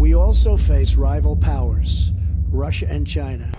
We also face rival powers, Russia and China.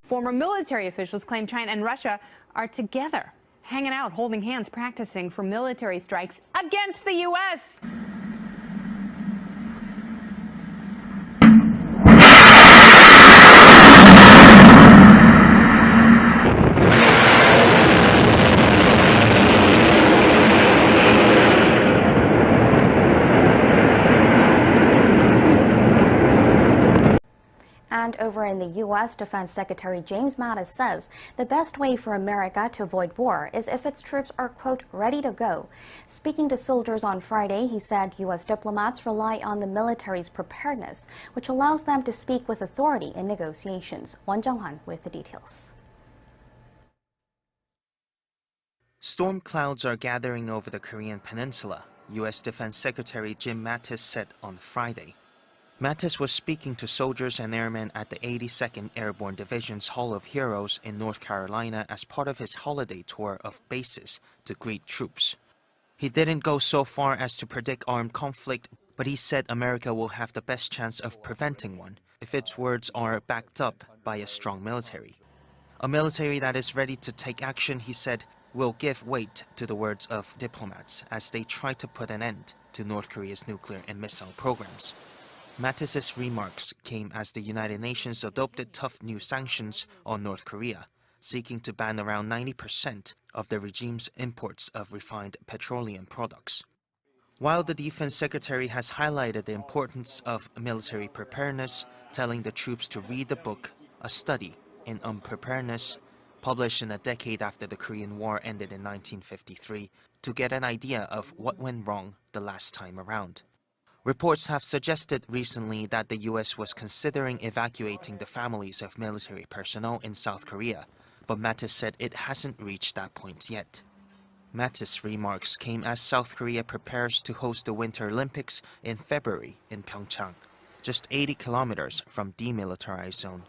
Former military officials claim China and Russia are together, hanging out, holding hands, practicing for military strikes against the U.S. And over in the U.S., Defense Secretary James Mattis says the best way for America to avoid war is if its troops are, quote, ready to go. Speaking to soldiers on Friday, he said U.S. diplomats rely on the military's preparedness, which allows them to speak with authority in negotiations. Won Jung-han with the details. Storm clouds are gathering over the Korean peninsula, U.S. Defense Secretary Jim Mattis said on Friday. Mattis was speaking to soldiers and airmen at the 82nd Airborne Division's Hall of Heroes in North Carolina as part of his holiday tour of bases to greet troops. He didn't go so far as to predict armed conflict, but he said America will have the best chance of preventing one if its words are backed up by a strong military. A military that is ready to take action, he said, will give weight to the words of diplomats as they try to put an end to North Korea's nuclear and missile programs. Mattis's remarks came as the United Nations adopted tough new sanctions on North Korea, seeking to ban around 90% of the regime's imports of refined petroleum products. While the defense secretary has highlighted the importance of military preparedness, telling the troops to read the book, A Study in Unpreparedness, published in a decade after the Korean War ended in 1953, to get an idea of what went wrong the last time around. Reports have suggested recently that the U.S. was considering evacuating the families of military personnel in South Korea, but Mattis said it hasn't reached that point yet. Mattis' remarks came as South Korea prepares to host the Winter Olympics in February in Pyeongchang, just 80 kilometers from demilitarized zone.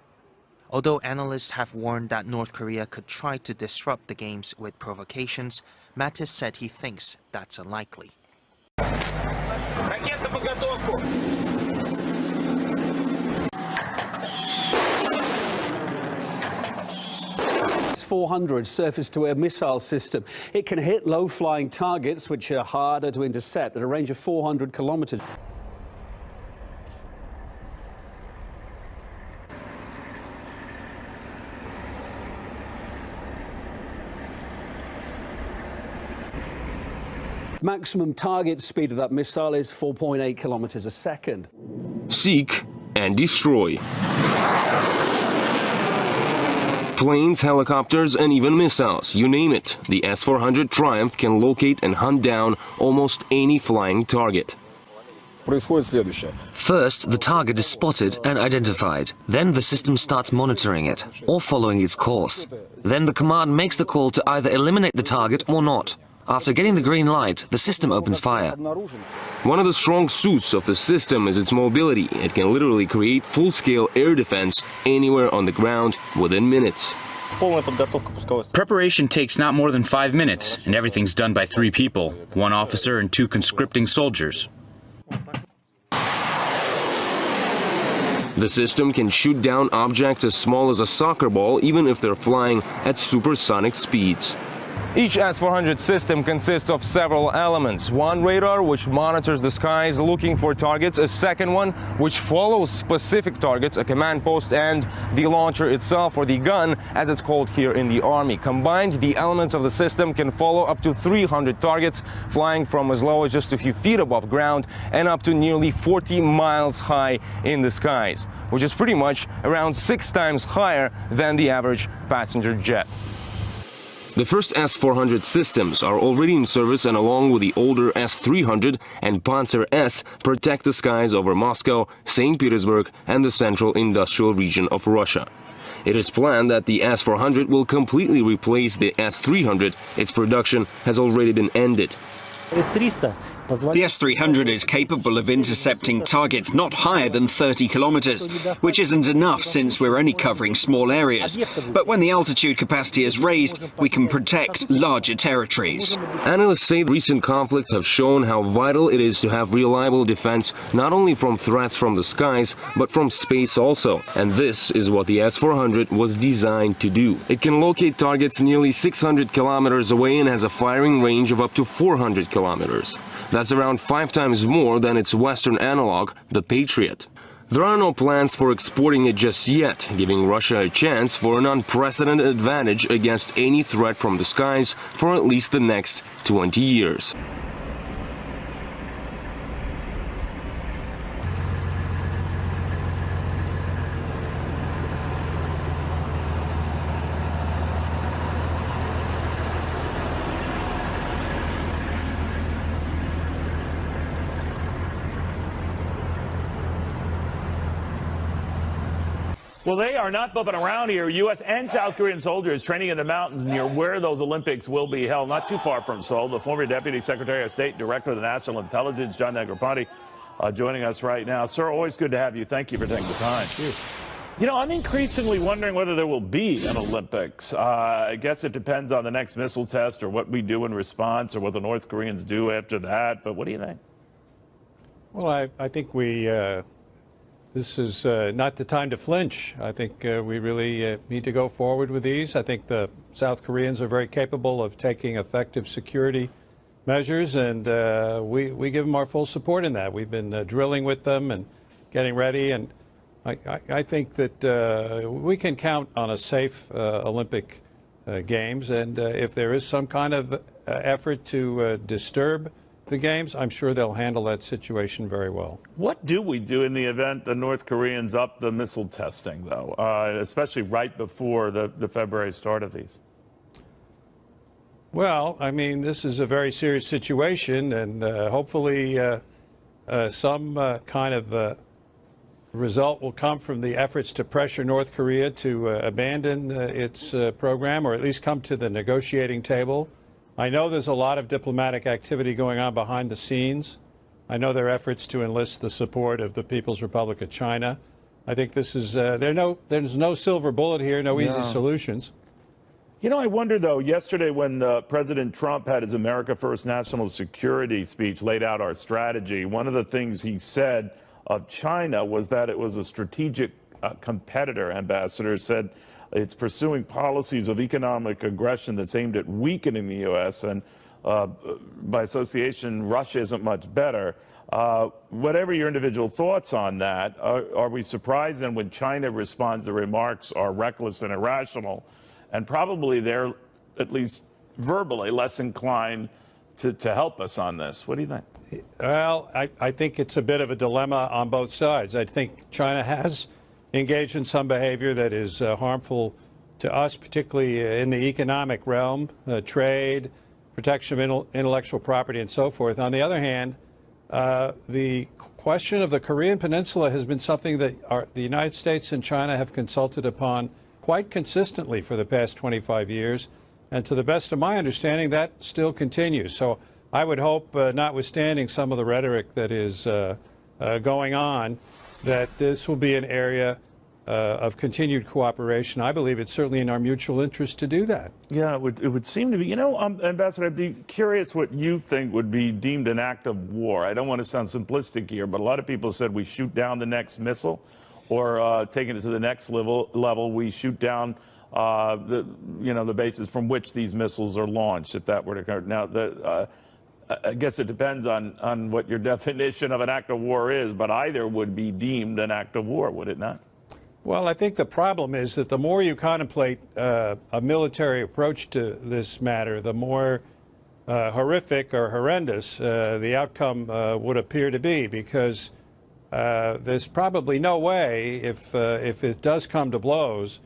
Although analysts have warned that North Korea could try to disrupt the games with provocations, Mattis said he thinks that's unlikely. 400 surface-to-air missile system. It can hit low-flying targets, which are harder to intercept, at a range of 400 kilometers. Maximum target speed of that missile is 4.8 kilometers a second. Seek and destroy. Planes, helicopters, and even missiles, you name it. The S-400 Triumph can locate and hunt down almost any flying target. First, the target is spotted and identified. Then the system starts monitoring it, or following its course. Then the command makes the call to either eliminate the target or not. After getting the green light, the system opens fire. One of the strong suits of the system is its mobility. It can literally create full-scale air defense anywhere on the ground within minutes. Preparation takes not more than 5 minutes, and everything's done by 3 people, 1 officer and 2 conscripting soldiers. The system can shoot down objects as small as a soccer ball, even if they're flying at supersonic speeds. Each S-400 system consists of several elements. One radar, which monitors the skies looking for targets, a second one, which follows specific targets, a command post, and the launcher itself, or the gun, as it's called here in the Army. Combined, the elements of the system can follow up to 300 targets, flying from as low as just a few feet above ground and up to nearly 40 miles high in the skies, which is pretty much around 6 times higher than the average passenger jet. The first S-400 systems are already in service, and along with the older S-300 and Panzer S, protect the skies over Moscow, St. Petersburg, and the central industrial region of Russia. It is planned that the S-400 will completely replace the S-300. Its production has already been ended. The S-300 is capable of intercepting targets not higher than 30 kilometers, which isn't enough since we're only covering small areas. But when the altitude capacity is raised, we can protect larger territories. Analysts say recent conflicts have shown how vital it is to have reliable defense, not only from threats from the skies, but from space also. And this is what the S-400 was designed to do. It can locate targets nearly 600 kilometers away and has a firing range of up to 400 kilometers. That's around 5 times more than its Western analog, the Patriot. There are no plans for exporting it just yet, giving Russia a chance for an unprecedented advantage against any threat from the skies for at least the next 20 years. Well, they are not bumping around here. U.S. and South Korean soldiers training in the mountains near where those Olympics will be held, not too far from Seoul. The former Deputy Secretary of State, Director of the National Intelligence, John Negroponte, joining us right now. Sir, always good to have you. Thank you for taking the time. You know, I'm increasingly wondering whether there will be an Olympics. I guess it depends on the next missile test or what we do in response or what the North Koreans do after that. But what do you think? Well, I think this is not the time to flinch. I think we really need to go forward with these. I think the South Koreans are very capable of taking effective security measures, and we give them our full support in that. We've been drilling with them and getting ready, and I think that we can count on a safe Olympic Games, and if there is some kind of effort to disturb the games, I'm sure they'll handle that situation very well. What do we do in the event the North Koreans up the missile testing, though, especially right before the February start of these? Well, I mean, this is a very serious situation, and hopefully some kind of result will come from the efforts to pressure North Korea to abandon its program, or at least come to the negotiating table. I know there's a lot of diplomatic activity going on behind the scenes. I know there are efforts to enlist the support of the People's Republic of China. I think this is there's no silver bullet here, no easy solutions. You know, I wonder, though, yesterday when President Trump had his America First national security speech, laid out our strategy, one of the things he said of China was that it was a strategic competitor. Ambassador said it's pursuing policies of economic aggression that's aimed at weakening the U.S., and by association, Russia isn't much better. Whatever your individual thoughts on that, are we surprised then when China responds the remarks are reckless and irrational, and probably they're, at least verbally, less inclined to help us on this? What do you think? Well, I think it's a bit of a dilemma on both sides. I think China has engaged in some behavior that is harmful to us, particularly in the economic realm, trade, protection of intellectual property, and so forth. On the other hand, the question of the Korean Peninsula has been something that the United States and China have consulted upon quite consistently for the past 25 years. And to the best of my understanding, that still continues. So I would hope, notwithstanding some of the rhetoric that is going on, that this will be an area of continued cooperation. I believe it's certainly in our mutual interest to do that. Yeah, it would seem to be. You know, Ambassador, I'd be curious what you think would be deemed an act of war. I don't want to sound simplistic here, but a lot of people said we shoot down the next missile, or taking it to the next level, we shoot down the bases from which these missiles are launched, if that were to occur. Now, I guess it depends on what your definition of an act of war is, but either would be deemed an act of war, would it not? Well, I think the problem is that the more you contemplate a military approach to this matter, the more horrific or horrendous the outcome would appear to be, because there's probably no way, if it does come to blows,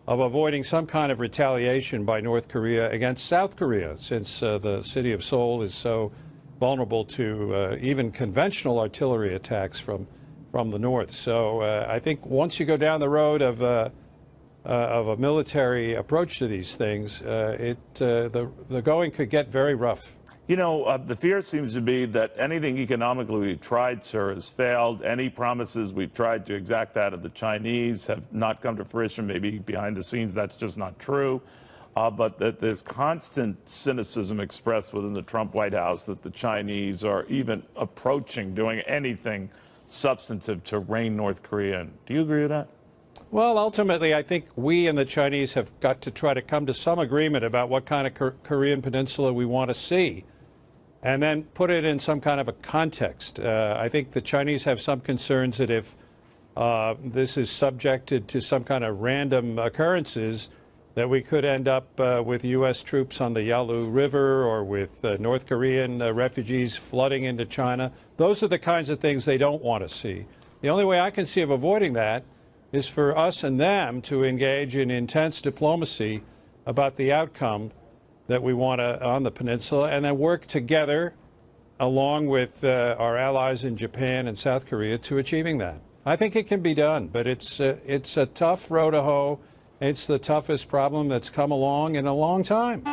of avoiding some kind of retaliation by North Korea against South Korea, since the city of Seoul is so vulnerable to even conventional artillery attacks from the north. So I think once you go down the road of a military approach to these things, the going could get very rough. You know, the fear seems to be that anything economically we've tried, sir, has failed. Any promises we've tried to exact out of the Chinese have not come to fruition. Maybe behind the scenes that's just not true. But that there's constant cynicism expressed within the Trump White House that the Chinese are even approaching doing anything substantive to rein North Korea in. Do you agree with that? Well, ultimately, I think we and the Chinese have got to try to come to some agreement about what kind of Korean peninsula we want to see, and then put it in some kind of a context. I think the Chinese have some concerns that if this is subjected to some kind of random occurrences, that we could end up with U.S. troops on the Yalu River or with North Korean refugees flooding into China. Those are the kinds of things they don't want to see. The only way I can see of avoiding that is for us and them to engage in intense diplomacy about the outcome that we want on the peninsula, and then work together along with our allies in Japan and South Korea to achieving that. I think it can be done, but it's a tough row to hoe. It's the toughest problem that's come along in a long time.